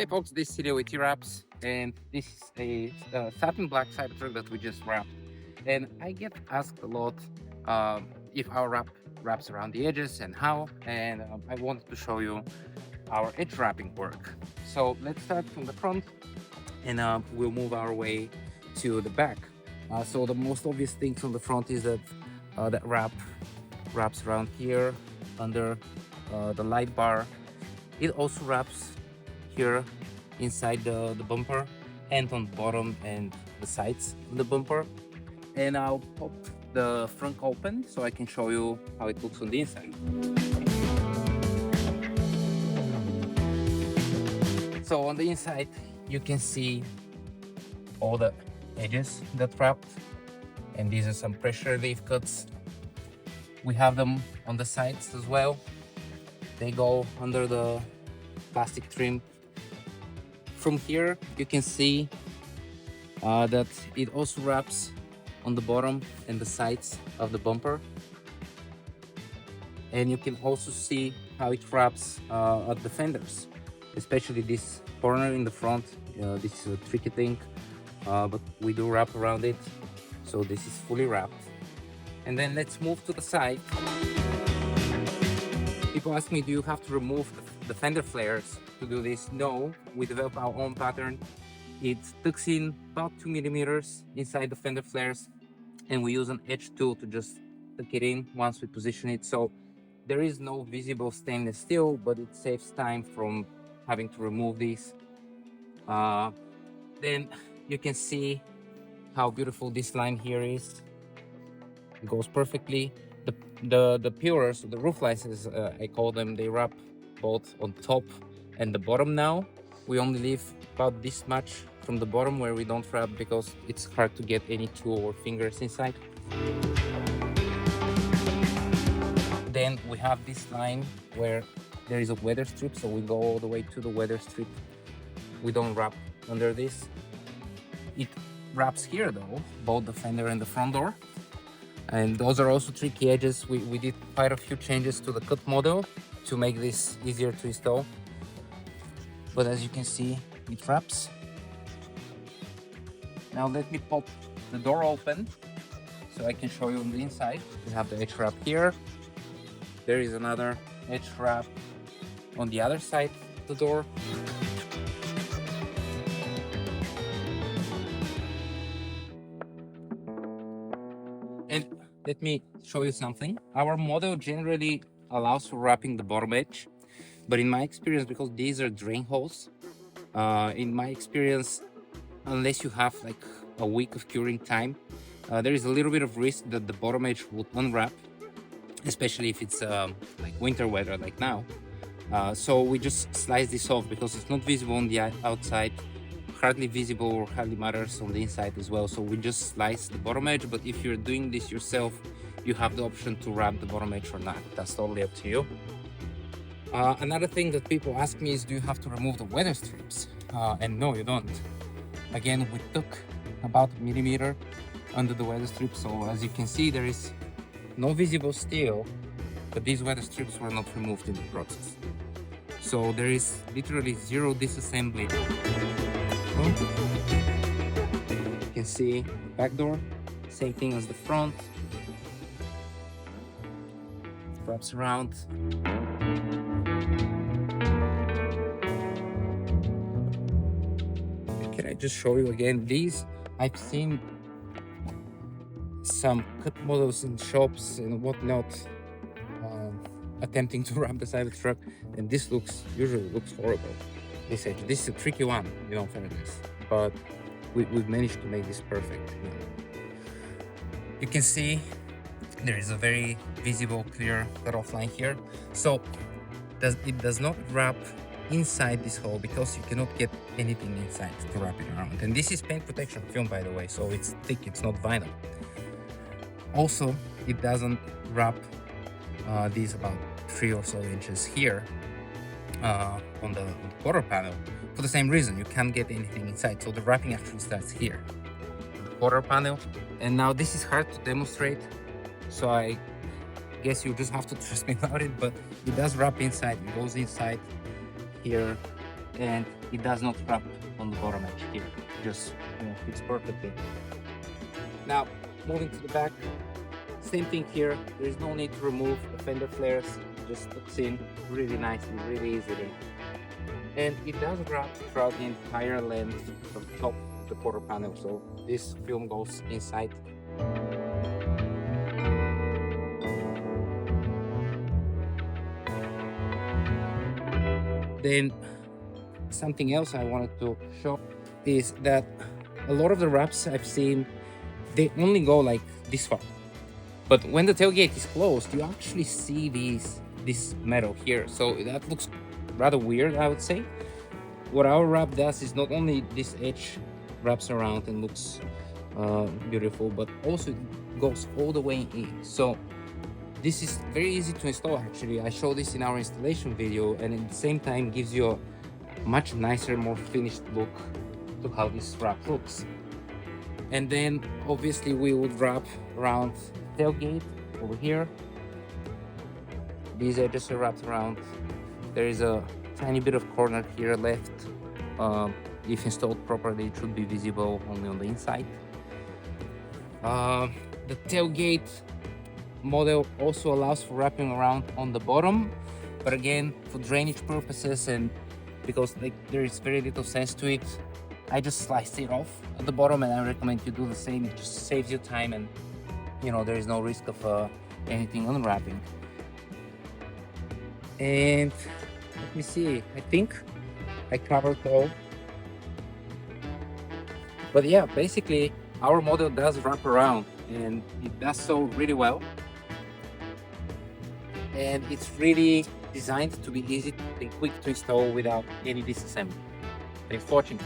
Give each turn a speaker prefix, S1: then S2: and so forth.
S1: Hey folks, this is Celia with TWRAPS, and this is a satin black Cybertruck that we just wrapped. And I get asked a lot if our wraps around the edges and how, and I wanted to show you our edge wrapping work. So let's start from the front, and we'll move our way to the back. So the most obvious thing from the front is that that wraps around here under the light bar. It also wraps here inside the bumper and on the bottom and the sides of the bumper. And I'll pop the front open so I can show you how it looks on the inside. So on the inside you can see all the edges that wrapped, and these are some pressure relief cuts. We have them on the sides as well. They go under the plastic trim. From here you can see that it also wraps on the bottom and the sides of the bumper, and you can also see how it wraps at the fenders, especially this corner in the front. This is a tricky thing, but we do wrap around it, so this is fully wrapped. And then let's move to the side. People ask me, do you have to remove the fender flares to do this? No, we develop our own pattern. It tucks in about 2 millimeters inside the fender flares, and we use an edge tool to just tuck it in once we position it. So there is no visible stainless steel, but it saves time from having to remove these. Then you can see how beautiful this line here is. It goes perfectly. The peelers, the roof lines, I call them, they wrap both on top and the bottom. Now we only leave about this much from the bottom where we don't wrap because it's hard to get any tool or fingers inside. Then we have this line where there is a weather strip, so we go all the way to the weather strip. We don't wrap under this. It wraps here though, both the fender and the front door. And those are also tricky edges. We did quite a few changes to the cut model to make this easier to install. But as you can see, it wraps. Now let me pop the door open so I can show you on the inside. We have the edge wrap here. There is another edge wrap on the other side of the door. And let me show you something. Our model generally allows for wrapping the bottom edge, but in my experience, because these are drain holes, in my experience, unless you have like a week of curing time, there is a little bit of risk that the bottom edge would unwrap, especially if it's like winter weather like now. So we just slice this off because it's not visible on the outside, hardly visible or hardly matters on the inside as well. So we just slice the bottom edge, but if you're doing this yourself, you have the option to wrap the bottom edge or not. That's totally up to you. Another thing that people ask me is, do you have to remove the weather strips? And no, you don't. Again, we took about 1 millimeter under the weather strip, so as you can see, there is no visible steel, but these weather strips were not removed in the process. So there is literally zero disassembly. You can see the back door, same thing as the front. It wraps around. Can I just show you again? These, I've seen some cut models in shops and whatnot attempting to wrap the Cybertruck, and this usually looks horrible. This edge, this is a tricky one, you know, fairness, but we've managed to make this perfect. You can see there is a very visible, clear cutoff line here. So it does not wrap inside this hole because you cannot get anything inside to wrap it around. And this is paint protection film, by the way, so it's thick, it's not vinyl. Also, it doesn't wrap these about 3 or so inches here on the quarter panel, for the same reason. You can't get anything inside, so the wrapping actually starts here, the quarter panel. And now this is hard to demonstrate, so I guess you just have to trust me about it, but it does wrap inside. It goes inside here and it does not wrap on the bottom edge here. Just fits perfectly. Now, moving to the back, same thing here. There is no need to remove the fender flares. Just tucks in really nicely, really easily. And it does wrap throughout the entire length of the top of the quarter panel. So this film goes inside. Then something else I wanted to show is that a lot of the wraps I've seen, they only go like this far. But when the tailgate is closed, you actually see this metal here. So that looks rather weird, I would say. What our wrap does is not only this edge wraps around and looks beautiful, but also it goes all the way in. So this is very easy to install actually. I showed this in our installation video, and at the same time gives you a much nicer, more finished look to how this wrap looks. And then obviously we would wrap around tailgate over here. These edges are wrapped around. There is a tiny bit of corner here left. If installed properly, it should be visible only on the inside. The tailgate model also allows for wrapping around on the bottom, but again, for drainage purposes and because there is very little sense to it, I just sliced it off at the bottom, and I recommend you do the same. It just saves you time, and there is no risk of anything unwrapping. And let me see, I think I covered all. But yeah, basically our model does wrap around, and it does so really well. And it's really designed to be easy and quick to install without any disassembly. Thanks for watching.